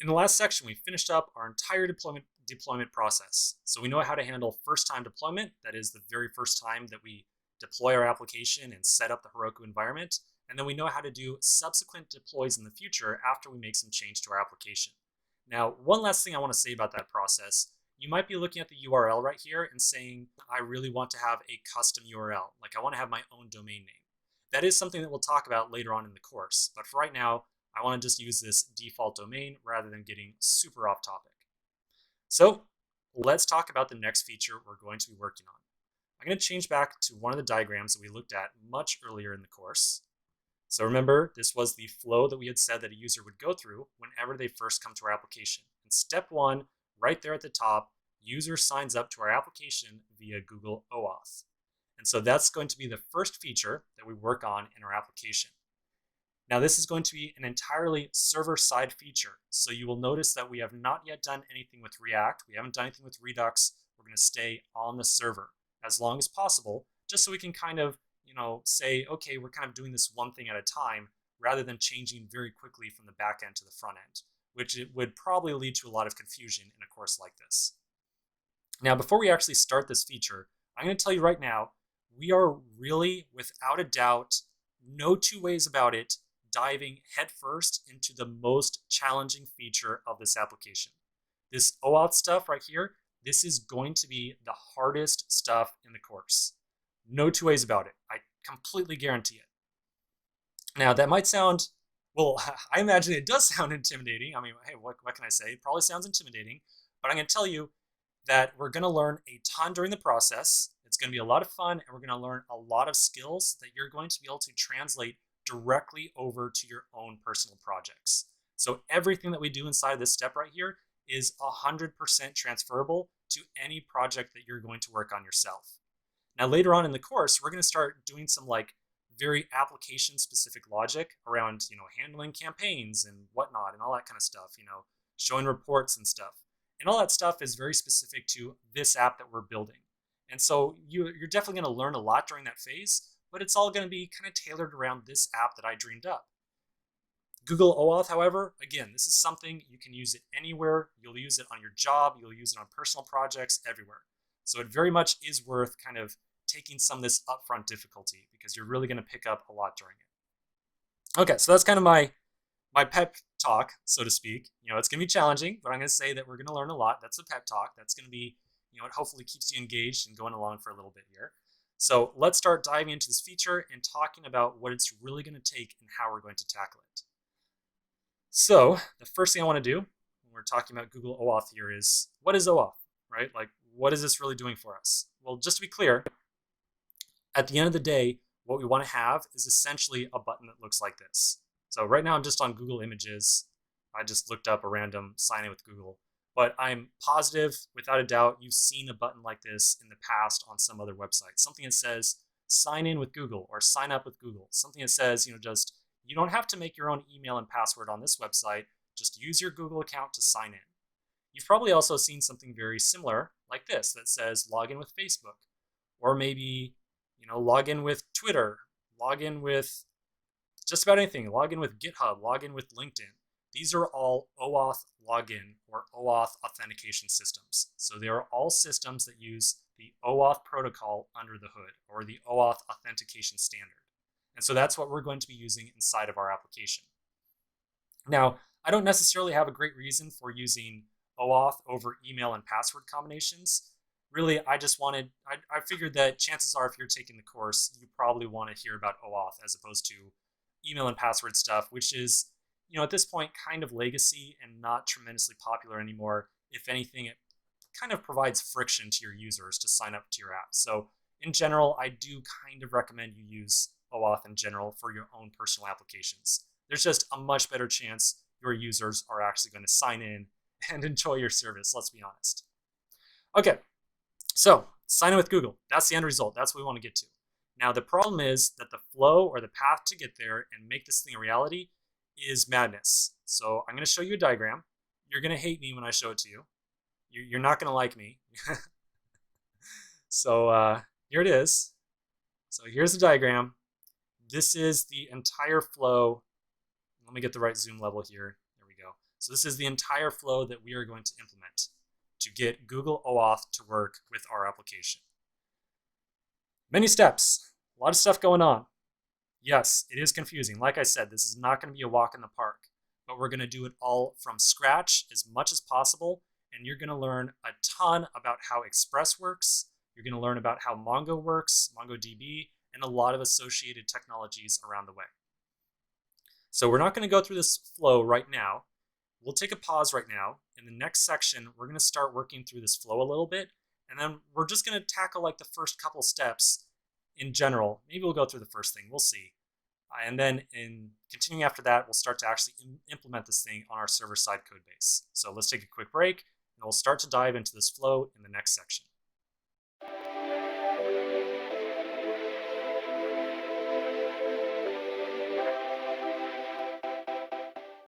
In the last section, we finished up our entire deployment process. So we know how to handle first-time deployment. That is the very first time that we deploy our application and set up the Heroku environment. And then we know how to do subsequent deploys in the future after we make some change to our application. Now, one last thing I want to say about that process. You might be looking at the URL right here and saying, I really want to have a custom URL. Like I want to have my own domain name. That is something that we'll talk about later on in the course. But for right now, I want to just use this default domain rather than getting super off topic. So let's talk about the next feature we're going to be working on. I'm going to change back to one of the diagrams that we looked at much earlier in the course. So remember, this was the flow that we had said that a user would go through whenever they first come to our application. And step one, right there at the top, user signs up to our application via Google OAuth. And so that's going to be the first feature that we work on in our application. Now this is going to be an entirely server-side feature. So you will notice that we have not yet done anything with React. We haven't done anything with Redux. We're going to stay on the server as long as possible, just so we can kind of, say, okay, we're kind of doing this one thing at a time rather than changing very quickly from the back end to the front end, which it would probably lead to a lot of confusion in a course like this. Now, before we actually start this feature, I'm going to tell you right now, we are really, without a doubt, no two ways about it, diving headfirst into the most challenging feature of this application. This OAuth stuff right here, this is going to be the hardest stuff in the course. No two ways about it. I completely guarantee it. Now, that might sound, well, I imagine it does sound intimidating. I mean, hey, what can I say? It probably sounds intimidating, but I'm going to tell you that we're going to learn a ton during the process. It's going to be a lot of fun, and we're going to learn a lot of skills that you're going to be able to translate directly over to your own personal projects. So everything that we do inside of this step right here is 100% transferable to any project that you're going to work on yourself. Now later on in the course, we're going to start doing some very application specific logic around, handling campaigns and whatnot and all that kind of stuff, showing reports and stuff. And all that stuff is very specific to this app that we're building. And so you're definitely going to learn a lot during that phase, but it's all going to be kind of tailored around this app that I dreamed up. Google OAuth, however, again, this is something you can use it anywhere. You'll use it on your job. You'll use it on personal projects, everywhere. So it very much is worth kind of taking some of this upfront difficulty because you're really going to pick up a lot during it. Okay, so that's kind of my pep talk, so to speak. It's going to be challenging, but I'm going to say that we're going to learn a lot. That's a pep talk. That's going to be, it hopefully keeps you engaged and going along for a little bit here. So let's start diving into this feature and talking about what it's really going to take and how we're going to tackle it. So the first thing I want to do when we're talking about Google OAuth here is, what is OAuth, right? Like, what is this really doing for us? Well, just to be clear, at the end of the day, what we want to have is essentially a button that looks like this. So right now I'm just on Google Images. I just looked up a random sign in with Google, but I'm positive, without a doubt, you've seen a button like this in the past on some other website. Something that says sign in with Google or sign up with Google. Something that says, just, you don't have to make your own email and password on this website. Just use your Google account to sign in. You've probably also seen something very similar like this that says log in with Facebook, or maybe, log in with Twitter, log in with just about anything, log in with GitHub, log in with LinkedIn. These are all OAuth login or OAuth authentication systems. So they are all systems that use the OAuth protocol under the hood, or the OAuth authentication standard. And so that's what we're going to be using inside of our application. Now, I don't necessarily have a great reason for using OAuth over email and password combinations. Really, I figured that chances are, if you're taking the course, you probably want to hear about OAuth as opposed to email and password stuff, which is, at this point, kind of legacy and not tremendously popular anymore. If anything, it kind of provides friction to your users to sign up to your app. So in general, I do kind of recommend you use OAuth in general for your own personal applications. There's just a much better chance your users are actually going to sign in and enjoy your service, let's be honest. Okay, so sign in with Google. That's the end result. That's what we want to get to. Now, the problem is that the flow or the path to get there and make this thing a reality is madness. So I'm going to show you a diagram. You're going to hate me when I show it to you. You're not going to like me. So here it is. So here's the diagram. This is the entire flow. Let me get the right zoom level here. There we go. So this is the entire flow that we are going to implement to get Google OAuth to work with our application. Many steps, a lot of stuff going on. Yes, it is confusing. Like I said, this is not going to be a walk in the park, but we're going to do it all from scratch as much as possible, and you're going to learn a ton about how Express works. You're going to learn about how Mongo works, MongoDB, and a lot of associated technologies around the way. So we're not going to go through this flow right now. We'll take a pause right now. In the next section, we're going to start working through this flow a little bit, and then we're just going to tackle like the first couple steps in general. Maybe we'll go through the first thing, we'll see. And then in continuing after that, we'll start to actually implement this thing on our server-side code base. So let's take a quick break, and we'll start to dive into this flow in the next section.